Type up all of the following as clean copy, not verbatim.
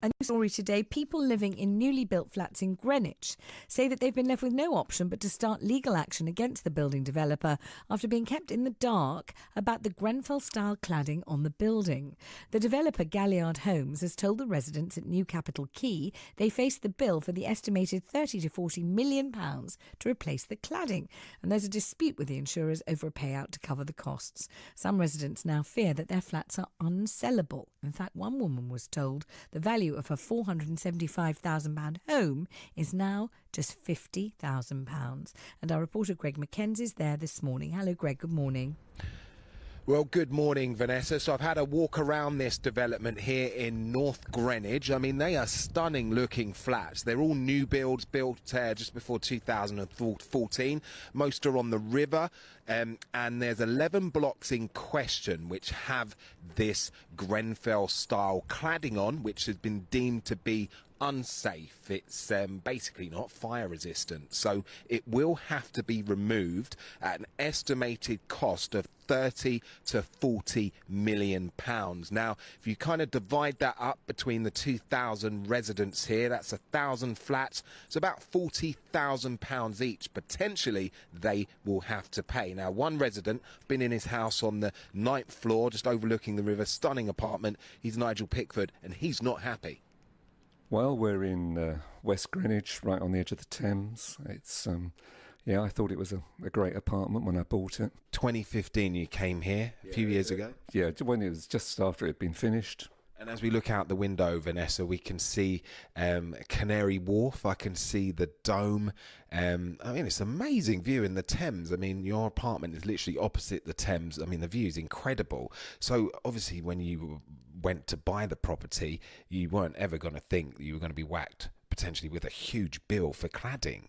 A new story today, people living in newly built flats in Greenwich say that they've been left with no option but to start legal action against the building developer after being kept in the dark about the Grenfell-style cladding on the building. The developer Galliard Homes has told the residents at New Capital Quay they face the bill for the estimated £30 to £40 million to replace the cladding, and there's a dispute with the insurers over a payout to cover the costs. Some residents now fear that their flats are unsellable. In fact, one woman was told the value of her £475,000 home is now just £50,000. And our reporter Greg McKenzie is there this morning. Hello, Greg. Good morning. Well, good morning, Vanessa. So I've had a walk around this development here in North Greenwich. I mean, they are stunning looking flats. They're all new builds, built just before 2014. Most are on the river. And there's 11 blocks in question which have this Grenfell-style cladding on, which has been deemed to be unsafe. It's basically not fire resistant, so it will have to be removed at an estimated cost of 30 to 40 million pounds. Now, if you kind of divide that up between the 2,000 residents here, that's 1,000 flats. It's about 40,000 pounds each. Potentially, they will have to pay. Now, one resident been in his house on the 9th floor, just overlooking the river, stunning apartment. He's Nigel Pickford, and he's not happy. Well, we're in West Greenwich, right on the edge of the Thames. It's, yeah, I thought it was a great apartment when I bought it. 2015 you came here, a few years ago? Yeah, when it was just after it had been finished. And as we look out the window, Vanessa, we can see Canary Wharf. I can see the Dome. I mean, it's an amazing view in the Thames. I mean, your apartment is literally opposite the Thames. I mean, the view is incredible. So obviously when you went to buy the property, you weren't ever going to think that you were going to be whacked potentially with a huge bill for cladding.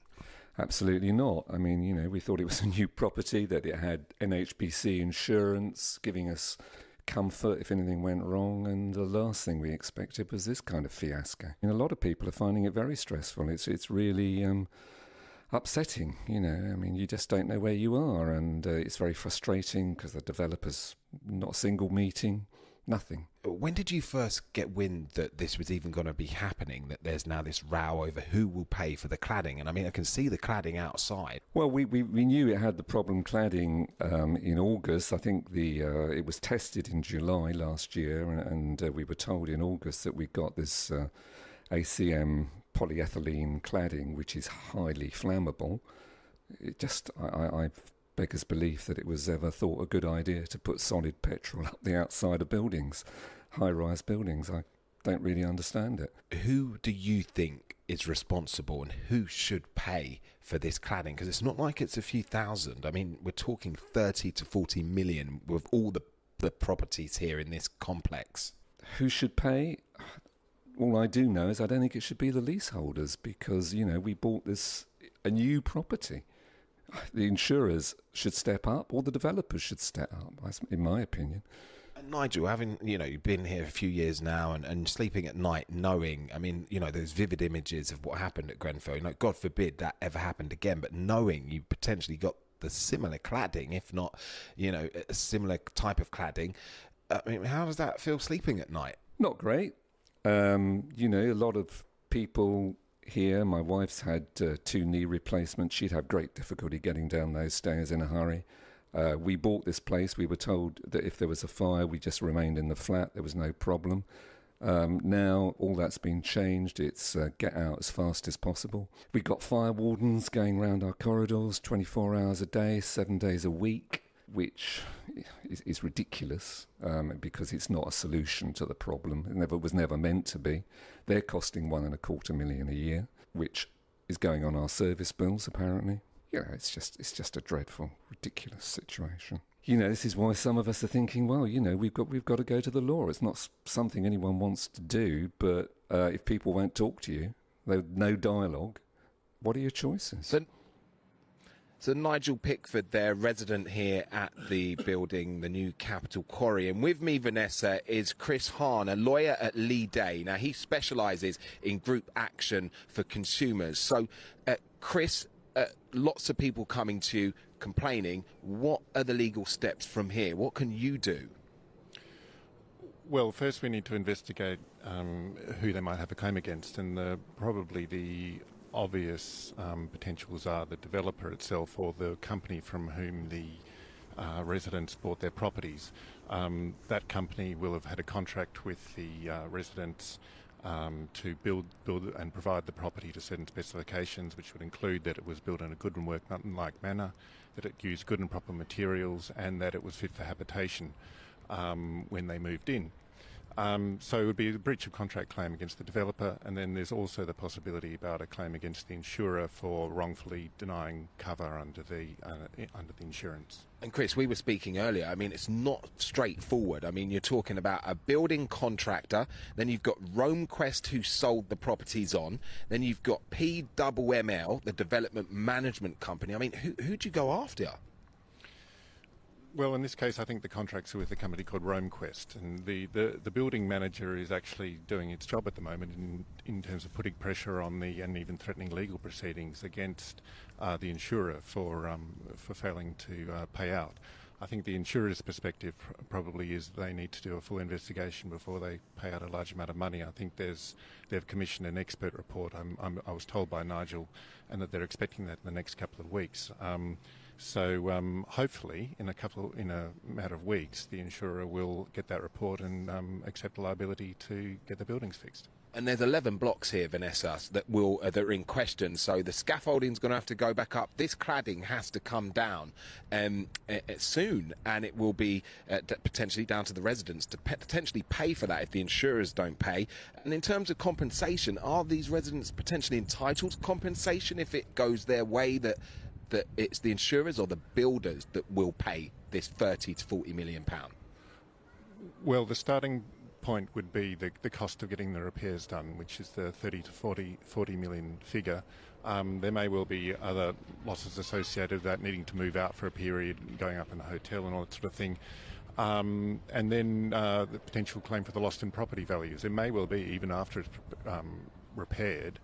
Absolutely not. I mean, you know, we thought it was a new property, that it had NHBC insurance giving us comfort if anything went wrong, and the last thing we expected was this kind of fiasco. And a lot of people are finding it very stressful. It's really upsetting, you know. I mean, you just don't know where you are, and it's very frustrating because the developer's not a single meeting, nothing. When did you first get wind that this was even going to be happening, that there's now this row over who will pay for the cladding? And I mean, I can see the cladding outside. Well, we knew it had the problem cladding in August. I think it was tested in July last year, and we were told in August that we got this ACM polyethylene cladding, which is highly flammable. It just, I beggars belief that it was ever thought a good idea to put solid petrol up the outside of buildings, high-rise buildings. I don't really understand it. Who do you think is responsible, and who should pay for this cladding? Because it's not like it's a few thousand. I mean, we're talking 30 to 40 million with all the properties here in this complex. Who should pay? All I do know is I don't think it should be the leaseholders, because, you know, we bought a new property. The insurers should step up, or the developers should step up, in my opinion. And Nigel, having, you know, you've been here a few years now, and sleeping at night knowing, I mean, you know, those vivid images of what happened at Grenfell, you know, God forbid that ever happened again, but knowing you potentially got the similar cladding, if not, you know, a similar type of cladding, I mean, how does that feel sleeping at night? Not great. You know, a lot of people here, my wife's had 2 knee replacements. She'd have great difficulty getting down those stairs in a hurry. We bought this place. We were told that if there was a fire, we just remained in the flat. There was no problem. Now all that's been changed. It's get out as fast as possible. We've got fire wardens going around our corridors 24 hours a day, 7 days a week, which is ridiculous because it's not a solution to the problem. It was never meant to be. They're costing £1.25 million a year, which is going on our service bills apparently. Yeah, it's just a dreadful, ridiculous situation. You know, this is why some of us are thinking, well, you know, we've got to go to the law. It's not something anyone wants to do, but if people won't talk to you, there's no dialogue, what are your choices? So Nigel Pickford there, resident here at the building, the new Capital Quarry. And with me, Vanessa, is Chris Hahn, a lawyer at Lee Day. Now, he specialises in group action for consumers. So, Chris, lots of people coming to you complaining. What are the legal steps from here? What can you do? Well, first we need to investigate who they might have a claim against, and probably the obvious potentials are the developer itself or the company from whom the residents bought their properties. That company will have had a contract with the residents to build and provide the property to certain specifications, which would include that it was built in a good and workmanlike manner, that it used good and proper materials, and that it was fit for habitation when they moved in. So it would be a breach of contract claim against the developer, and then there's also the possibility about a claim against the insurer for wrongfully denying cover under the insurance. And Chris, we were speaking earlier, I mean, it's not straightforward. I mean, you're talking about a building contractor, then you've got RomeQuest who sold the properties on, then you've got PMML, the development management company. I mean, who do you go after? Well, in this case, I think the contracts are with a company called RomeQuest, and the building manager is actually doing its job at the moment in terms of putting pressure on and even threatening legal proceedings against the insurer for failing to pay out. I think the insurer's perspective probably is they need to do a full investigation before they pay out a large amount of money. I think they've commissioned an expert report, I was told by Nigel, and that they're expecting that in the next couple of weeks. So hopefully, in a matter of weeks, the insurer will get that report and accept liability to get the buildings fixed. And there's 11 blocks here, Vanessa, that are in question. So the scaffolding's going to have to go back up. This cladding has to come down soon, and it will be potentially down to the residents to potentially pay for that if the insurers don't pay. And in terms of compensation, are these residents potentially entitled to compensation if it goes their way, that it's the insurers or the builders that will pay this 30 to 40 million pound? Well, the starting point would be the cost of getting the repairs done, which is the 30 to 40 million figure. There may well be other losses associated with that, needing to move out for a period, going up in a hotel and all that sort of thing. And then the potential claim for the lost in property values. It may well be, even after it's repaired,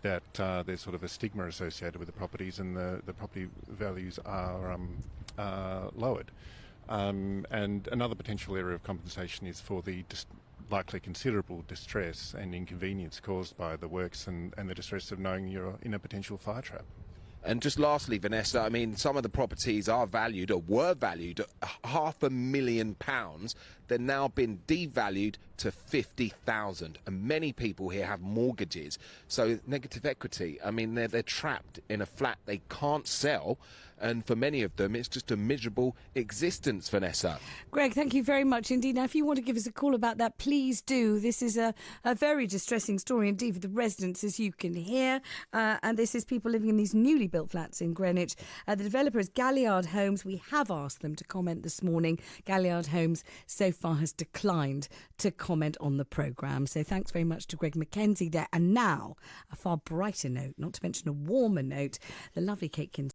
that there's sort of a stigma associated with the properties, and the property values are lowered. And another potential area of compensation is for the likely considerable distress and inconvenience caused by the works and the distress of knowing you're in a potential fire trap. And just lastly, Vanessa, I mean, some of the properties are valued or were valued at £500,000. They're now been devalued to 50,000, and many people here have mortgages. So negative equity, I mean, they're trapped in a flat they can't sell, and for many of them, it's just a miserable existence, Vanessa. Greg, thank you very much indeed. Now, if you want to give us a call about that, please do. This is a very distressing story indeed for the residents, as you can hear. And this is people living in these newly built flats in Greenwich. The developer is Galliard Homes. We have asked them to comment this morning. Galliard Homes so far has declined to comment on the programme. So thanks very much to Greg Mackenzie there. And now, a far brighter note, not to mention a warmer note, the lovely Kate Kinsey.